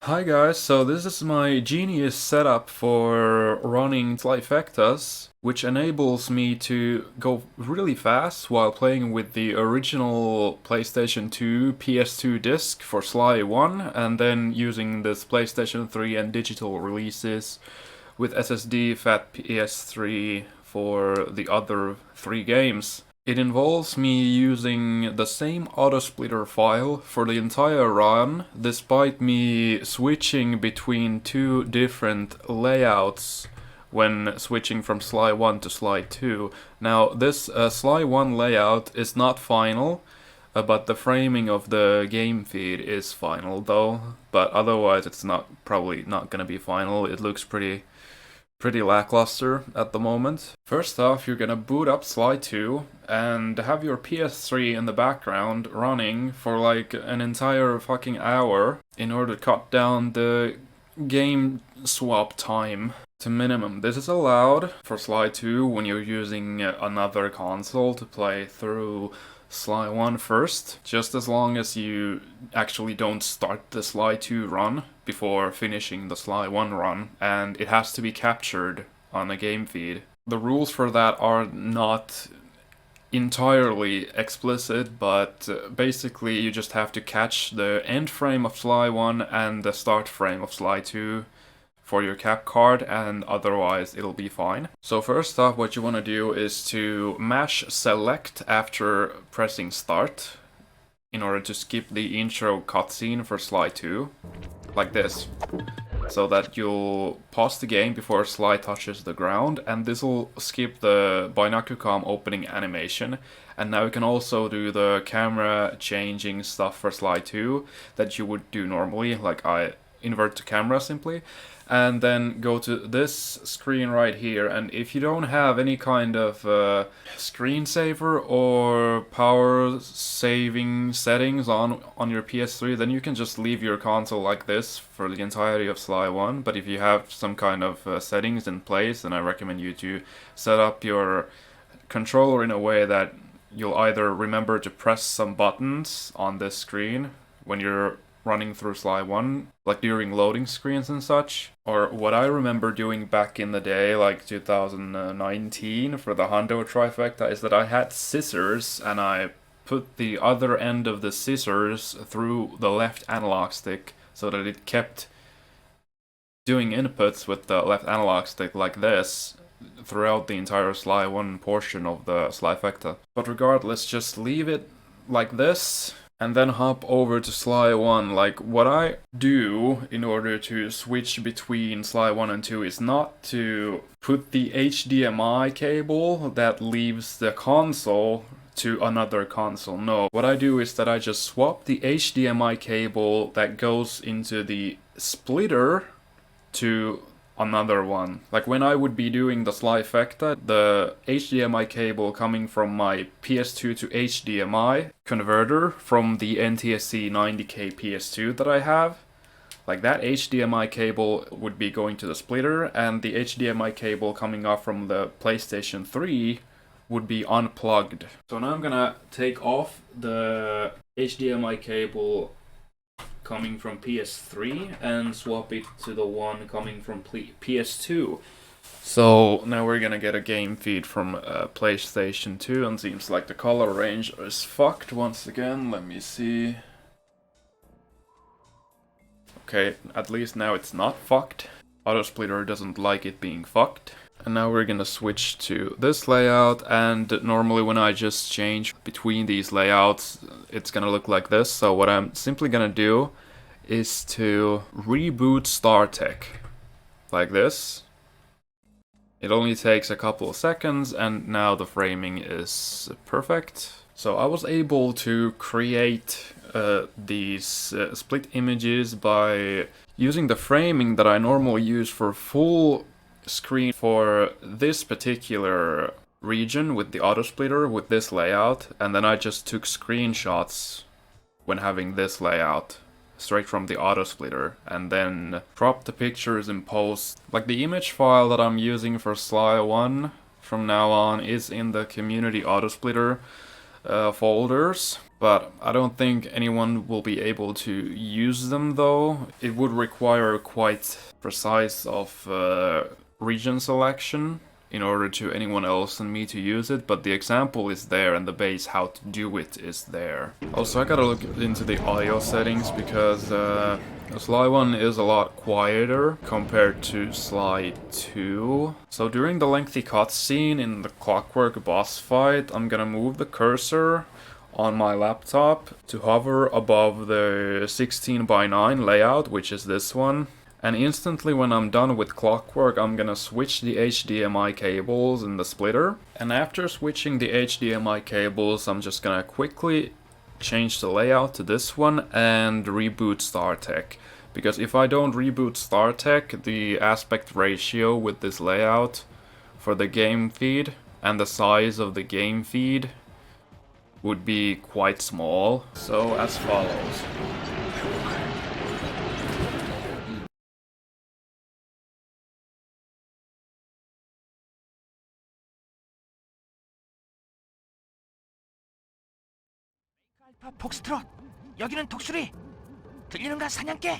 Hi guys, so this is my genius setup for running Slyfectas, which enables me to go really fast while playing with the original PlayStation 2 PS2 disc for Sly 1, and then using this PlayStation 3 and digital releases with SSD fat PS3 for the other three games. It involves me using the same autosplitter file for the entire run, despite me switching between two different layouts when switching from Sly 1 to Sly 2. Now, this Sly 1 layout is not final, but the framing of the game feed is final though, but otherwise it's probably not gonna be final. It looks pretty lackluster at the moment. First off, you're gonna boot up Sly 2 and have your PS3 in the background running for like an entire fucking hour in order to cut down the game swap time to minimum. This is allowed for Sly 2 when you're using another console to play through Sly 1 first, just as long as you actually don't start the Sly 2 run before finishing the Sly 1 run, and it has to be captured on a game feed. The rules for that are not entirely explicit, but basically you just have to catch the end frame of Sly 1 and the start frame of Sly 2 for your cap card, and otherwise it'll be fine. So first off, what you want to do is to mash select after pressing start in order to skip the intro cutscene for Sly 2, like this, so that you'll pause the game before Sly touches the ground, and this will skip the Binocucom opening animation. And now you can also do the camera changing stuff for Sly 2 that you would do normally, like I invert the camera simply, and then go to this screen right here. And if you don't have any kind of screensaver or power saving settings on your PS3, then you can just leave your console like this for the entirety of Sly 1. But if you have some kind of settings in place, then I recommend you to set up your controller in a way that you'll either remember to press some buttons on this screen when you're running through Sly 1, like during loading screens and such. Or what I remember doing back in the day, like 2019 for the Hundo Trifecta, is that I had scissors and I put the other end of the scissors through the left analog stick so that it kept doing inputs with the left analog stick like this throughout the entire Sly 1 portion of the Slyfecta. But regardless, just leave it like this and then hop over to Sly 1. Like, what I do in order to switch between Sly 1 and 2 is not to put the HDMI cable that leaves the console to another console. No, what I do is that I just swap the HDMI cable that goes into the splitter to another one. Like when I would be doing the Slyfecta, the HDMI cable coming from my PS2 to HDMI converter from the NTSC 90K PS2 that I have, like that HDMI cable would be going to the splitter, and the HDMI cable coming off from the PlayStation 3 would be unplugged. So now I'm gonna take off the HDMI cable coming from PS3 and swap it to the one coming from PS2. So now we're gonna get a game feed from PlayStation 2, and seems like the color range is fucked once again. Let me see. Okay, at least now it's not fucked. Autosplitter doesn't like it being fucked. And now we're gonna switch to this layout, and normally when I just change between these layouts, it's gonna look like this. So what I'm simply gonna do is to reboot StarTech, like this. It only takes a couple of seconds, and now the framing is perfect. So I was able to create these split images by using the framing that I normally use for full screen for this particular region with the autosplitter with this layout, and then I just took screenshots when having this layout straight from the autosplitter and then cropped the pictures in post. Like the image file that I'm using for Sly 1 from now on is in the community autosplitter folders. But I don't think anyone will be able to use them though. It would require quite precise of region selection in order to anyone else than me to use it, but the example is there and the base how to do it is there. Also, I gotta look into the audio settings because Sly 1 is a lot quieter compared to Sly 2. So during the lengthy cutscene in the Clockwork boss fight, I'm gonna move the cursor on my laptop to hover above the 16:9 layout, which is this one. And instantly when I'm done with Clockwork, I'm gonna switch the HDMI cables in the splitter. And after switching the HDMI cables, I'm just gonna quickly change the layout to this one and reboot StarTech. Because if I don't reboot StarTech, the aspect ratio with this layout for the game feed and the size of the game feed would be quite small. So as follows. 알파 폭스트롯, 여기는 독수리. 들리는가 사냥개?